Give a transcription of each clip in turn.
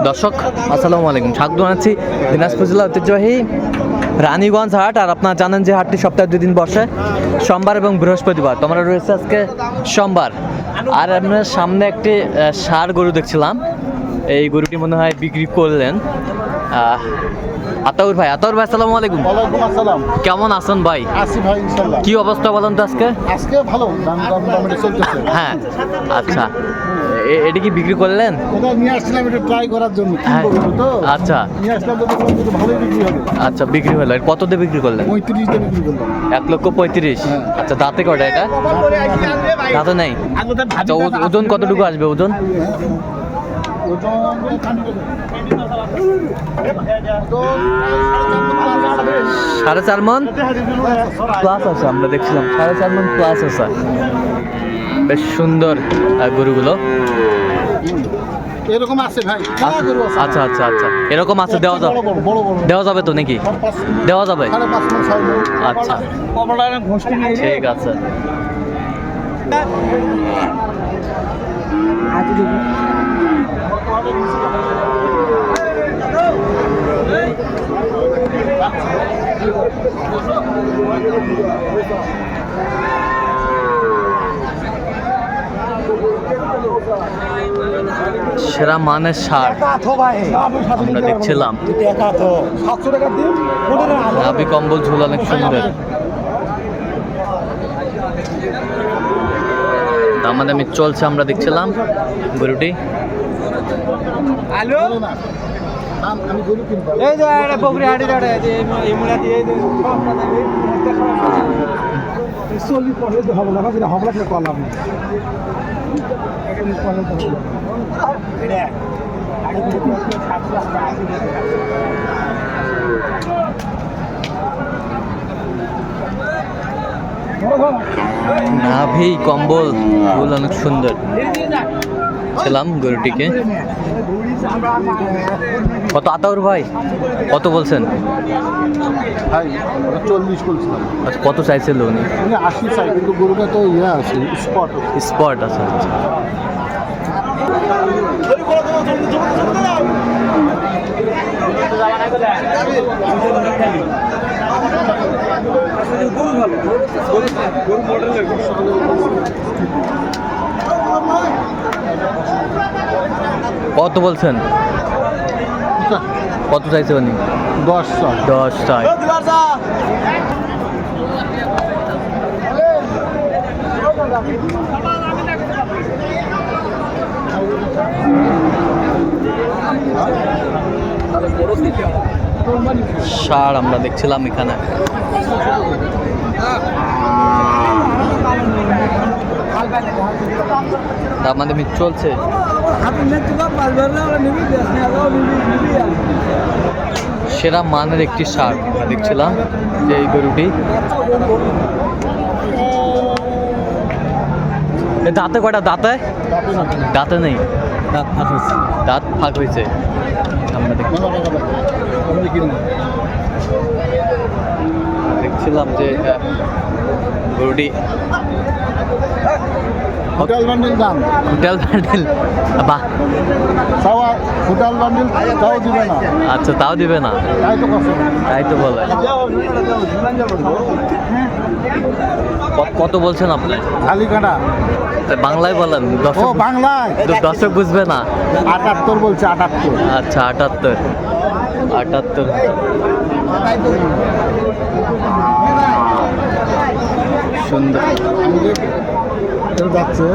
দর্শক আসসালামু আলাইকুম, স্বাগত জানাচ্ছি দিনাজপুর জেলা ঐতিহ্যবাহী রানীগঞ্জ হাট। আর আপনারা জানেন যে হাটটি সপ্তাহে 2 দিন বসে, সোমবার এবং বৃহস্পতিবার। তো আমরা রয়েছে আজকে সোমবার। আর আপনার সামনে একটি ষাঁড় গরু দেখছিলাম, এই গরুটি মনে হয় বিক্রি করলেন আতাউর ভাই। আসসালামু আলাইকুম। ওয়ালাইকুম আসসালাম। কেমন আছেন ভাই? আছি ভাই, ইনশাআল্লাহ। কি অবস্থা বলেন তো আজকে? আজকে ভালো, দাম চলতেছে। হ্যাঁ, আচ্ছা, এটা কি বিক্রি করলেন? এটা নিয়ে আসছিলাম এটা ট্রাই করার জন্য। হ্যাঁ, তো আচ্ছা নিয়ে আসলাম, যদি ভালোই বিক্রি হবে। আচ্ছা, বিক্রি হলো। কত দিয়ে বিক্রি করলেন? 35 দিয়ে বিক্রি করলাম। 1,35,000। হ্যাঁ। আচ্ছা, দাঁতে কয়টা এটা? দাঁতে নাই। আচ্ছা, ওজন কতটুকু আসবে ওজন? সাড়ে 4 মণ প্লাস আছে, আমরা দেখছিলাম 4.5 মণ প্লাস আছে। বেশ সুন্দর গরুগুলো। এরকম আছে ভাই। আচ্ছা আচ্ছা আচ্ছা, এরকম আছে, দেওয়া যাবে? বড় বড় দেওয়া যাবে তো নাকি? দেওয়া যাবে। 5.5 মণ 6 মণ। আচ্ছা, ঠিক আছে। সেরা মানের ষাঁড় আমরা দেখছিলাম। নাভি কম্বল ঝুল অনেক সুন্দর। দামাদামি চলছে, আমরা দেখছিলাম গরুটি। আমি গরু কিনবো। এই যে একটা বকরি হাঁটি দাঁড়ায় আছে, এই মুলা দিয়ে এই যে 40 পরে তো হবে না, বাকি হবে না, কলাম না। নাভি কম্বল ফুল অনেক সুন্দর ছিলাম গরুটিকে। কত আতাউর ভাই, কত বলছেন? ভাই 40 বলছিলাম। আচ্ছা, কত চাইছিল উনি? 80 চাই, কিন্তু গরুটা তো ইয়ে আছে, স্পট আছে। আচ্ছা, কত বলছেন? কত চাইছে উনি? 10 চাই। ষাঁড় আমরা দেখছিলাম এখানে। আমাদের মিট চলছে। সেরা মানের একটি ষাঁড় আমরা দেখছিলাম, যে এই গরুটি। দাঁতে কয়টা? দাঁতে দাঁতে নেই, দাঁত ফাঁক হয়েছে। আমরা দেখছিলাম যে গরুটি। হোটেল বান্ডিল দাম, হোটেল বান্ডিল, বাহ, হোটেল বান্ডিল তাও দিবে না। আচ্ছা, তাও দিবে না, তাই তো বলে। কত বলছেন আপনি? খালি কাটা বাংলায় বলেন, বাংলায় দর্শক বুঝবে না। 78 বলছে, 78। আচ্ছা, 78। সুন্দর যাচ্ছে।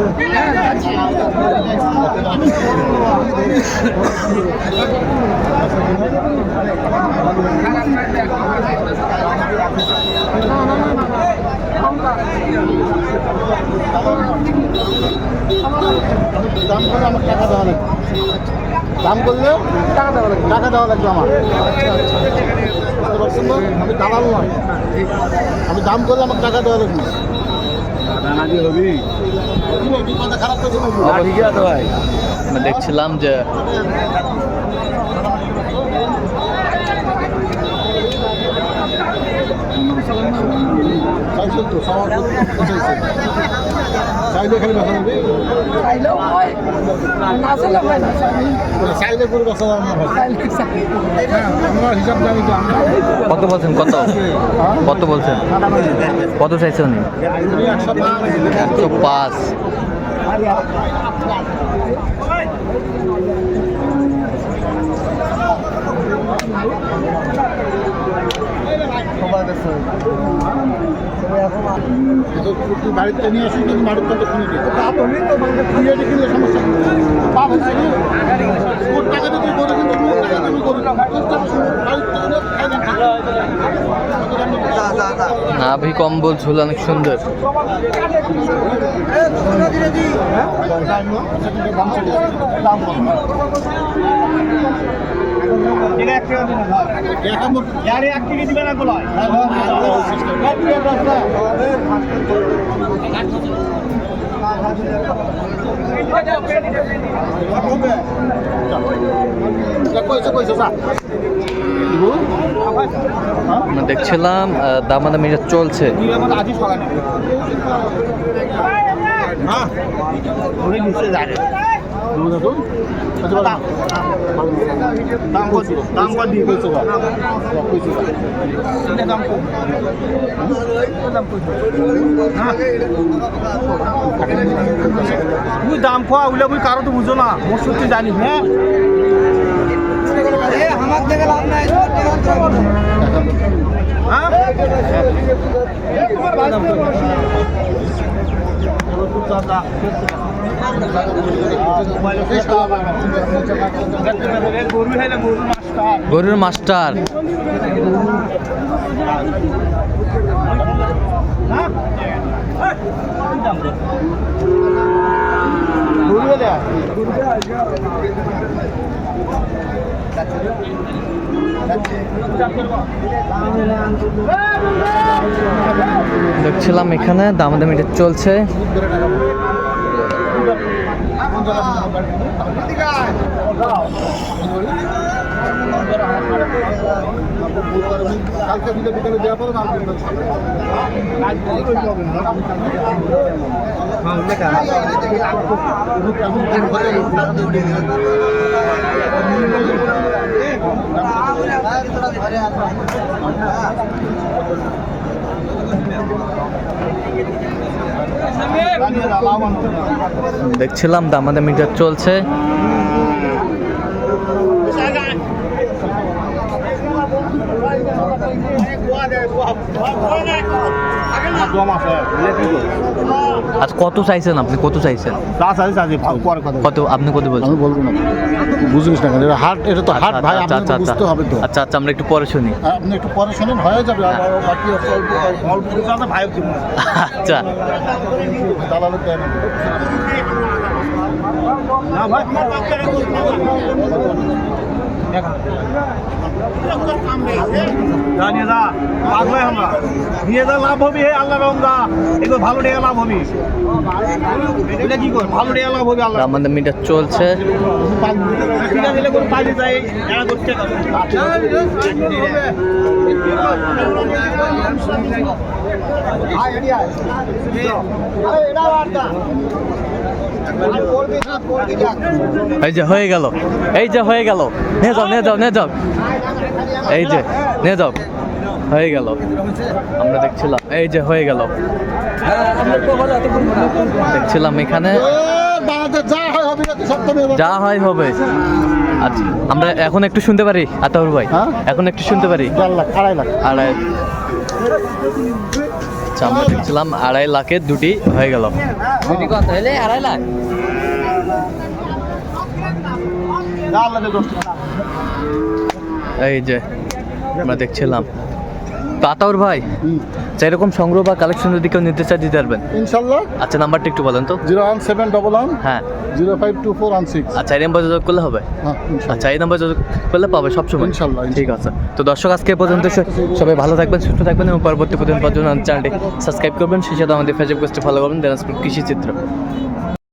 দাম করলে আমার টাকা দেওয়া লাগবে। দাম করলে টাকা দেওয়া লাগবে আমার। বুঝতে পারছেন না? আমি দালাল নয়, আমি দাম করলে আমার টাকা দেওয়া লাগবে। খারাপ আমরা দেখছিলাম যে চাইছেন তো, চাইলে খালি দেখা যাবে। চাইলে করে বসা যাবে না ভাই। হ্যাঁ, আমার হিসাব জানি তো আমি। কত বলছেন কত কত বলছেন কত চাইছেন উনি 105 তুই বাড়িতে নিয়ে আসুন কিন্তু বাড়ির থেকে কিনে দিই তা তো নেই তো কিনে কিনলে সমস্যা পাব হচ্ছে কি ওর টাকা দিয়ে তুই করে কিন্তু তোর টাকা তুমি করে নাভি কম্বল ঝুল অনেক সুন্দর। আমরা দেখছিলাম দামাদামি চলছে। তুই দাম খোয়া উলে তুই কারো তো বুঝো না মোর সত্যি জানিস হ্যাঁ আমার দেখে লাভ নাই গরুর মাস্টার দেখছিলাম এখানে দামাদামিটা চলছে। কালকে বিকালে দেওয়া পরে দেখছিলাম দামাদামিটা চলছে। আজ কত চাইছেন আপনি কত চাইছেন কত আপনি কত বলছেন আমি বলবো না বুঝিস না এটা হাট এটা তো হাট ভাই আচ্ছা আপনাকে আচ্ছা বুঝতে হবে তো আচ্ছা আচ্ছা আমরা একটু পরে শুনি। আপনি একটু পরে শুনুন হয়ে যাবে আর বাকি আছে অল্প ভাই আচ্ছা দালালের দেয় না নিয়ে যা লাভ হবে আল্লাহ রমজা এগুলো ভালো টাকা লাভ হবে এটা কি কর ভালো টাকা লাভ হবে আল্লাহ দামাদামিটা চলছে। ঠিক আছে করে পালিয়ে যায় এরা করতে এই যে হয়ে গেল এই যে হয়ে গেল নিয়ে যাও নিয়ে যাও নিয়ে যাও এই যে নিয়ে যাও হয়ে গেল। আমরা দেখছিলাম এই যে হয়ে গেল দেখছিলাম এখানে যা হয় হবে। আচ্ছা আমরা এখন একটু শুনতে পারি আতাউর ভাই এখন একটু শুনতে পারি 4 লাখ 2.5 লাখ আড়াই আচ্ছা আমরা দেখছিলাম 2.5 লাখের দুটি হয়ে গেল। দুটি কত হলে 2.5 লাখ এই যে আমরা দেখছিলাম তো আতাউর ভাই এরকম সংগ্রহ বা কালেকশন যদি কেউ নিতে চায় দিতে পারবেন ইনশাআল্লাহ। আচ্ছা নাম্বারটা একটু বলেন তো 01711 হ্যাঁ 052416 আচ্ছা এই নাম্বার যোগাযোগ করলে হবে হ্যাঁ আচ্ছা এই নাম্বার যোগাযোগ করলে পাবে সবসময় ইনশাআল্লাহ ঠিক আছে। তো দর্শক আজকে এ পর্যন্ত সবাই ভালো থাকবেন সুস্থ থাকবেন এবং পরবর্তী প্রতিদিন পাওয়ার জন্য চ্যানেলটি সাবস্ক্রাইব করবেন সেই সাথে আমাদের ফেসবুক পেজটি ফলো করবেন দিনাজপুর কৃষি চিত্র।